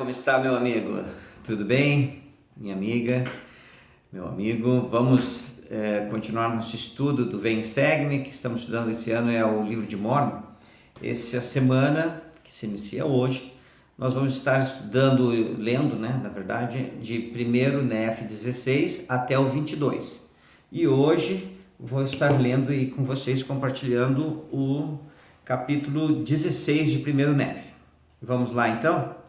como está meu amigo? Tudo bem? Minha amiga, meu amigo, vamos continuar nosso estudo do Vem Segue-me, que estamos estudando esse ano, é o livro de Mórmon. Essa semana, que se inicia hoje, nós vamos estar estudando, lendo, na verdade, de 1º Nef 16 até o 22. E hoje vou estar lendo e com vocês compartilhando o capítulo 16 de 1º Nef. Vamos lá então?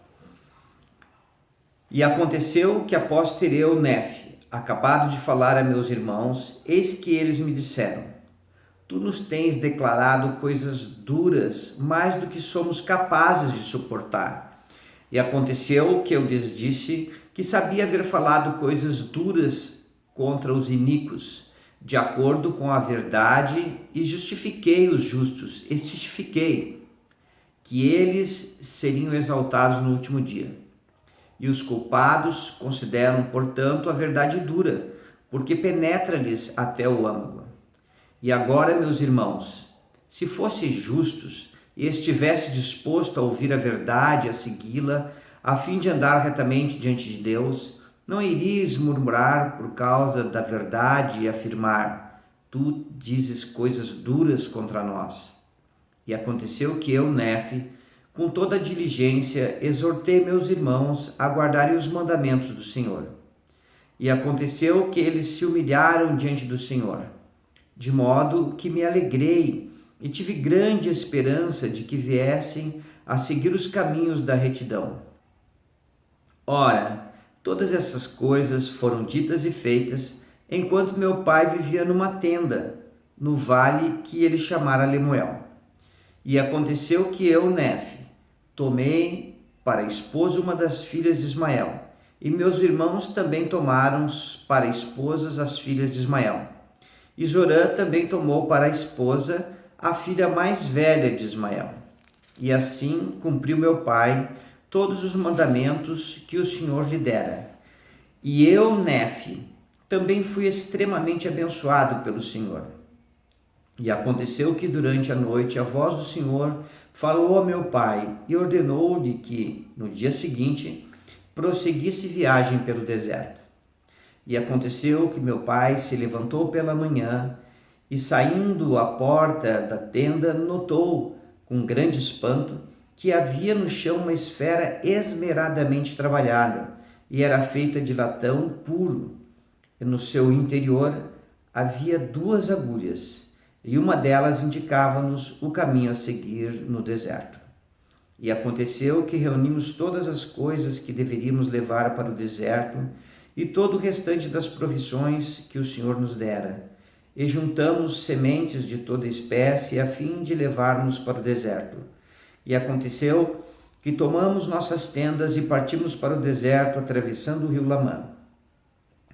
E aconteceu que após ter eu, Nef, acabado de falar a meus irmãos, eis que eles me disseram: Tu nos tens declarado coisas duras, mais do que somos capazes de suportar. E aconteceu que eu lhes disse que sabia haver falado coisas duras contra os iníquos, de acordo com a verdade, e justifiquei os justos, e testifiquei que eles seriam exaltados no último dia. E os culpados consideram, portanto, a verdade dura, porque penetra-lhes até o âmago. E agora, meus irmãos, se fosseis justos e estivesse disposto a ouvir a verdade, a segui-la, a fim de andar retamente diante de Deus, não irias murmurar por causa da verdade e afirmar: Tu dizes coisas duras contra nós. E aconteceu que eu, Nef, com toda a diligência, exortei meus irmãos a guardarem os mandamentos do Senhor. E aconteceu que eles se humilharam diante do Senhor, de modo que me alegrei e tive grande esperança de que viessem a seguir os caminhos da retidão. Ora, todas essas coisas foram ditas e feitas enquanto meu pai vivia numa tenda, no vale que ele chamara Lemuel. E aconteceu que eu, Nef, tomei para esposa uma das filhas de Ismael, e meus irmãos também tomaram para esposas as filhas de Ismael. E Zorã também tomou para esposa a filha mais velha de Ismael. E assim cumpriu meu pai todos os mandamentos que o Senhor lhe dera. E eu, Nef, também fui extremamente abençoado pelo Senhor. E aconteceu que durante a noite a voz do Senhor falou a meu pai e ordenou-lhe que, no dia seguinte, prosseguisse viagem pelo deserto. E aconteceu que meu pai se levantou pela manhã e, saindo à porta da tenda, notou, com grande espanto, que havia no chão uma esfera esmeradamente trabalhada e era feita de latão puro. E no seu interior havia 2 agulhas, e uma delas indicava-nos o caminho a seguir no deserto. E aconteceu que reunimos todas as coisas que deveríamos levar para o deserto e todo o restante das provisões que o Senhor nos dera, e juntamos sementes de toda espécie a fim de levarmos para o deserto. E aconteceu que tomamos nossas tendas e partimos para o deserto, atravessando o rio Lamã.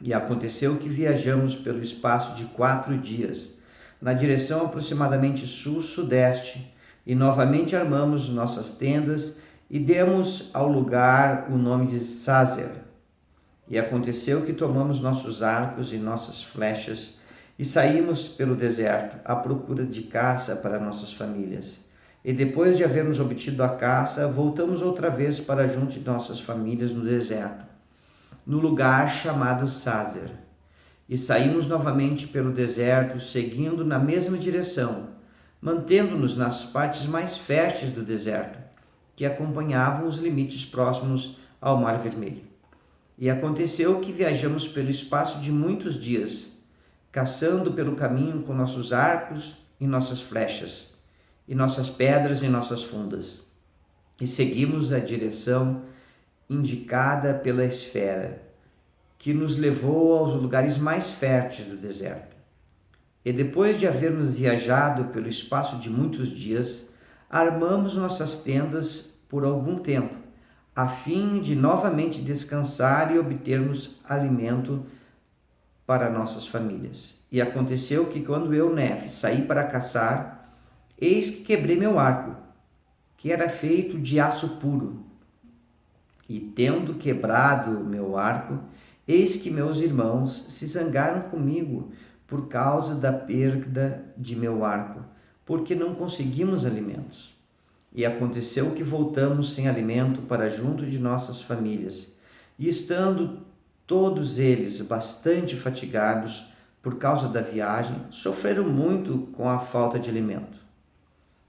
E aconteceu que viajamos pelo espaço de 4 dias, na direção aproximadamente sul-sudeste, e novamente armamos nossas tendas e demos ao lugar o nome de Sazer. E aconteceu que tomamos nossos arcos e nossas flechas e saímos pelo deserto à procura de caça para nossas famílias. E depois de havermos obtido a caça, voltamos outra vez para junto de nossas famílias no deserto, no lugar chamado Sazer. E saímos novamente pelo deserto, seguindo na mesma direção, mantendo-nos nas partes mais férteis do deserto, que acompanhavam os limites próximos ao Mar Vermelho. E aconteceu que viajamos pelo espaço de muitos dias, caçando pelo caminho com nossos arcos e nossas flechas, e nossas pedras e nossas fundas. E seguimos a direção indicada pela esfera, que nos levou aos lugares mais férteis do deserto. E depois de havermos viajado pelo espaço de muitos dias, armamos nossas tendas por algum tempo, a fim de novamente descansar e obtermos alimento para nossas famílias. E aconteceu que quando eu, Nef, saí para caçar, eis que quebrei meu arco, que era feito de aço puro. E tendo quebrado meu arco, eis que meus irmãos se zangaram comigo por causa da perda de meu arco, porque não conseguimos alimentos. E aconteceu que voltamos sem alimento para junto de nossas famílias, e estando todos eles bastante fatigados por causa da viagem, sofreram muito com a falta de alimento.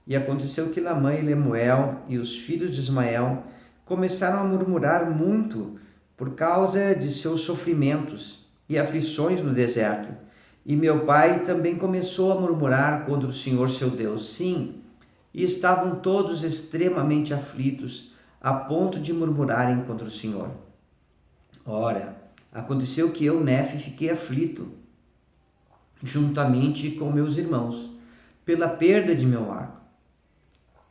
E aconteceu que Lamã e Lemuel e os filhos de Ismael começaram a murmurar muito por causa de seus sofrimentos e aflições no deserto. E meu pai também começou a murmurar contra o Senhor seu Deus. Sim, e estavam todos extremamente aflitos, a ponto de murmurarem contra o Senhor. Ora, aconteceu que eu, Nefe, fiquei aflito, juntamente com meus irmãos, pela perda de meu arco.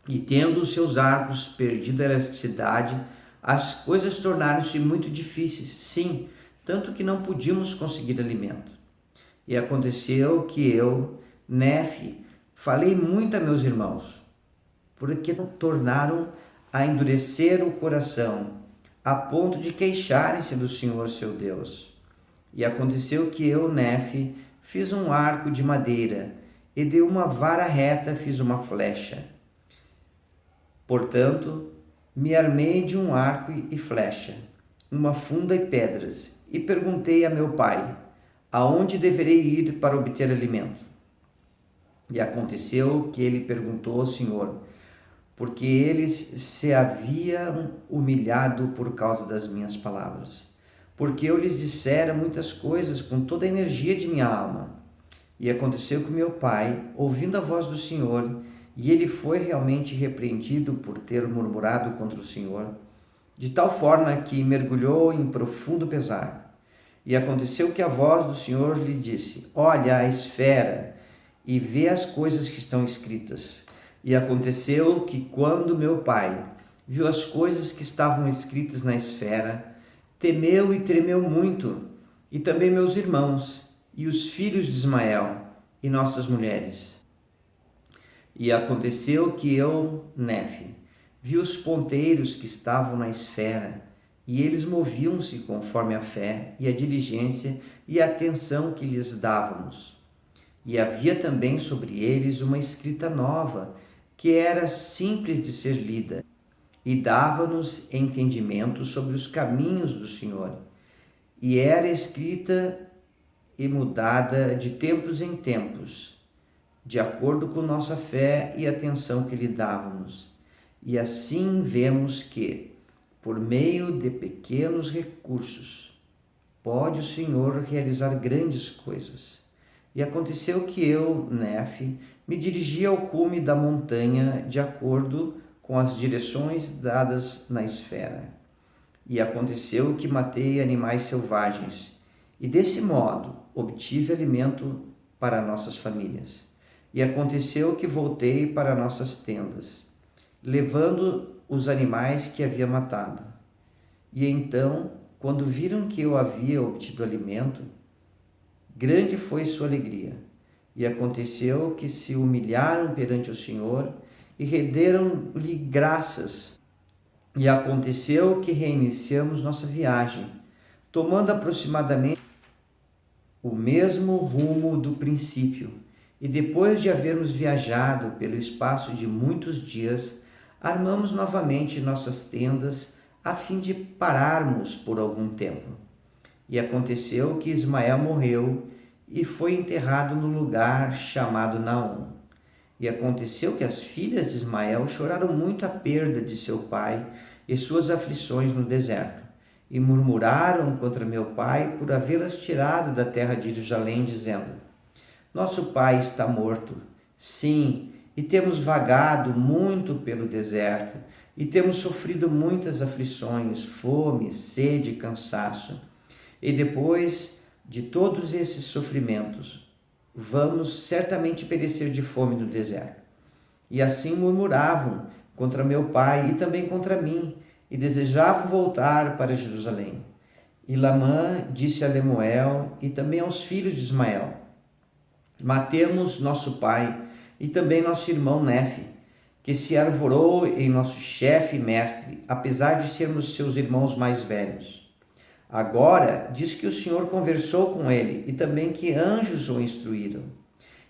E tendo os seus arcos perdido a elasticidade, as coisas tornaram-se muito difíceis, sim, tanto que não podíamos conseguir alimento. E aconteceu que eu, Nefe, falei muito a meus irmãos, porque tornaram a endurecer o coração, a ponto de queixarem-se do Senhor seu Deus. E aconteceu que eu, Nefe, fiz um arco de madeira, e de uma vara reta fiz uma flecha. Portanto, me armei de um arco e flecha, uma funda e pedras, e perguntei a meu pai, aonde deverei ir para obter alimento? E aconteceu que ele perguntou ao Senhor, porque eles se haviam humilhado por causa das minhas palavras. Porque eu lhes dissera muitas coisas com toda a energia de minha alma. E aconteceu que meu pai, ouvindo a voz do Senhor, e ele foi realmente repreendido por ter murmurado contra o Senhor, de tal forma que mergulhou em profundo pesar. E aconteceu que a voz do Senhor lhe disse, olha a esfera e vê as coisas que estão escritas. E aconteceu que quando meu pai viu as coisas que estavam escritas na esfera, temeu e tremeu muito, e também meus irmãos, e os filhos de Ismael, e nossas mulheres. E aconteceu que eu, Nefe, vi os ponteiros que estavam na esfera, e eles moviam-se conforme a fé e a diligência e a atenção que lhes dávamos. E havia também sobre eles uma escrita nova, que era simples de ser lida, e dava-nos entendimento sobre os caminhos do Senhor. E era escrita e mudada de tempos em tempos, de acordo com nossa fé e atenção que lhe dávamos. E assim vemos que, por meio de pequenos recursos, pode o Senhor realizar grandes coisas. E aconteceu que eu, Nefe, me dirigi ao cume da montanha de acordo com as direções dadas na esfera. E aconteceu que matei animais selvagens, e desse modo obtive alimento para nossas famílias. E aconteceu que voltei para nossas tendas, levando os animais que havia matado. E então, quando viram que eu havia obtido alimento, grande foi sua alegria. E aconteceu que se humilharam perante o Senhor e renderam-lhe graças. E aconteceu que reiniciamos nossa viagem, tomando aproximadamente o mesmo rumo do princípio. E depois de havermos viajado pelo espaço de muitos dias, armamos novamente nossas tendas a fim de pararmos por algum tempo. E aconteceu que Ismael morreu e foi enterrado no lugar chamado Naom. E aconteceu que as filhas de Ismael choraram muito a perda de seu pai e suas aflições no deserto, e murmuraram contra meu pai por havê-las tirado da terra de Jerusalém, dizendo, nosso pai está morto, sim, e temos vagado muito pelo deserto, e temos sofrido muitas aflições, fome, sede e cansaço. E depois de todos esses sofrimentos, vamos certamente perecer de fome no deserto. E assim murmuravam contra meu pai e também contra mim, e desejavam voltar para Jerusalém. E Lamã disse a Lemuel e também aos filhos de Ismael, matemos nosso pai e também nosso irmão Nefe, que se arvorou em nosso chefe e mestre, apesar de sermos seus irmãos mais velhos. Agora diz que o Senhor conversou com ele e também que anjos o instruíram.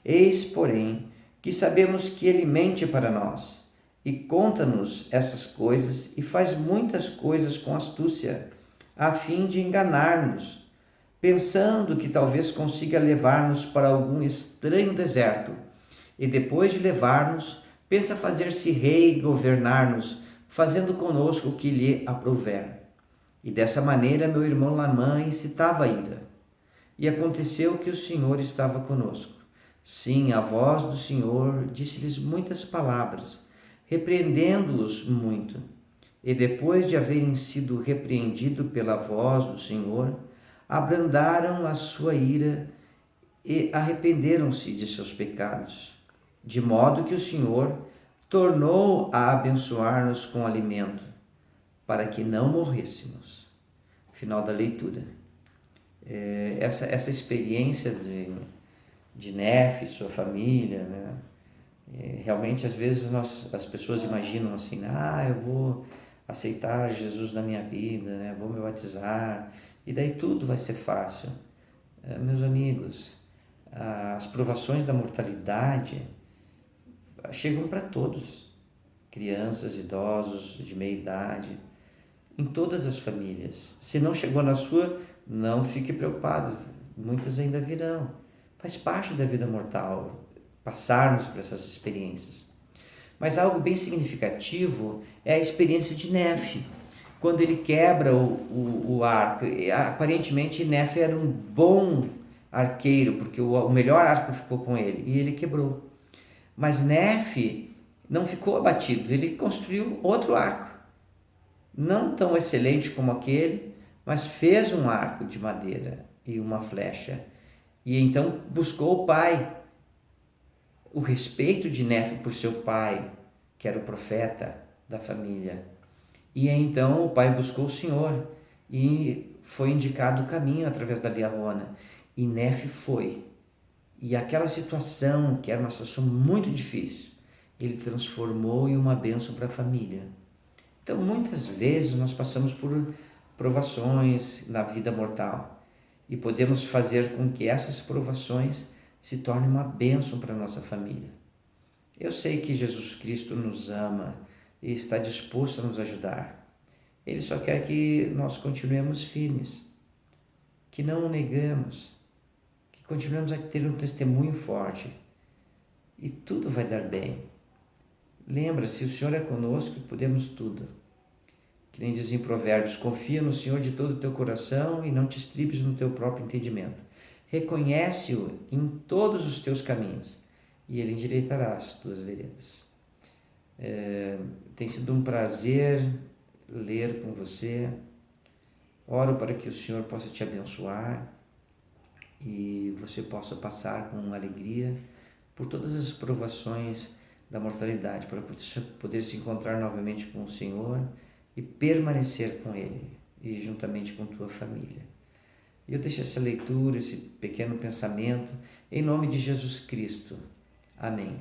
Eis, porém, que sabemos que ele mente para nós, e conta-nos essas coisas e faz muitas coisas com astúcia, a fim de enganar-nos, pensando que talvez consiga levar-nos para algum estranho deserto, e depois de levar-nos, pensa fazer-se rei e governar-nos, fazendo conosco o que lhe aprouver. E dessa maneira meu irmão Lamã incitava a ira. E aconteceu que o Senhor estava conosco. Sim, a voz do Senhor disse-lhes muitas palavras, repreendendo-os muito. E depois de haverem sido repreendidos pela voz do Senhor, abrandaram a sua ira e arrependeram-se de seus pecados, de modo que o Senhor tornou a abençoar-nos com alimento, para que não morrêssemos. Final da leitura. Essa experiência de Nefe e sua família, né? Realmente, às vezes, as pessoas imaginam assim, eu vou aceitar Jesus na minha vida, né? Vou me batizar, e daí tudo vai ser fácil. Meus amigos, as provações da mortalidade chegam para todos, crianças, idosos, de meia idade, em todas as famílias. Se não chegou na sua, não fique preocupado, muitas ainda virão. Faz parte da vida mortal passarmos por essas experiências. Mas algo bem significativo é a experiência de Nefe, quando ele quebra o arco. Aparentemente Nefe era um bom arqueiro, porque o melhor arco ficou com ele, e ele quebrou. Mas Nefe não ficou abatido, ele construiu outro arco, não tão excelente como aquele, mas fez um arco de madeira e uma flecha. E então buscou o pai, o respeito de Nefe por seu pai, que era o profeta da família. E então o pai buscou o Senhor e foi indicado o caminho através da liarona. E Nefe foi. E aquela situação, que era uma situação muito difícil, ele transformou em uma bênção para a família. Então, muitas vezes nós passamos por provações na vida mortal e podemos fazer com que essas provações se tornem uma bênção para a nossa família. Eu sei que Jesus Cristo nos ama e está disposto a nos ajudar. Ele só quer que nós continuemos firmes, que não o negamos, que continuemos a ter um testemunho forte e tudo vai dar bem. Lembra-se, o Senhor é conosco e podemos tudo. Que nem diz em Provérbios, confia no Senhor de todo o teu coração e não te estribes no teu próprio entendimento. Reconhece-o em todos os teus caminhos e Ele endireitará as tuas veredas. Tem sido um prazer ler com você. Oro para que o Senhor possa te abençoar e você possa passar com alegria por todas as provações da mortalidade, para poder se encontrar novamente com o Senhor e permanecer com Ele e juntamente com tua família. E eu deixo essa leitura, esse pequeno pensamento, em nome de Jesus Cristo. Amém.